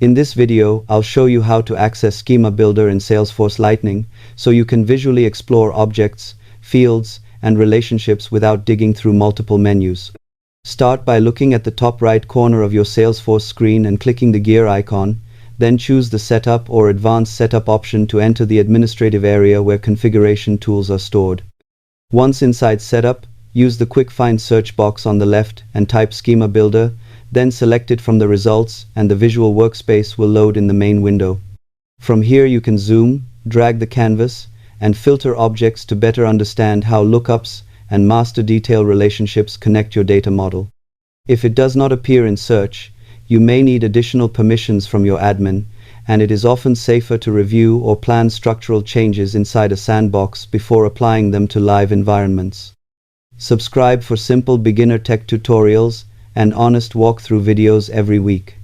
In this video, I'll show you how to access Schema Builder in Salesforce Lightning so you can visually explore objects, fields, and relationships without digging through multiple menus. Start by looking at the top right corner of your Salesforce screen and clicking the gear icon, then choose the Setup or Advanced Setup option to enter the administrative area where configuration tools are stored. Once inside Setup, use the Quick Find search box on the left and type Schema Builder, then select it from the results and the visual workspace will load in the main window. From here you can zoom, drag the canvas, and filter objects to better understand how lookups and master detail relationships connect your data model. If it does not appear in search, you may need additional permissions from your admin, and it is often safer to review or plan structural changes inside a sandbox before applying them to live environments. Subscribe for simple beginner tech tutorials and honest walkthrough videos every week.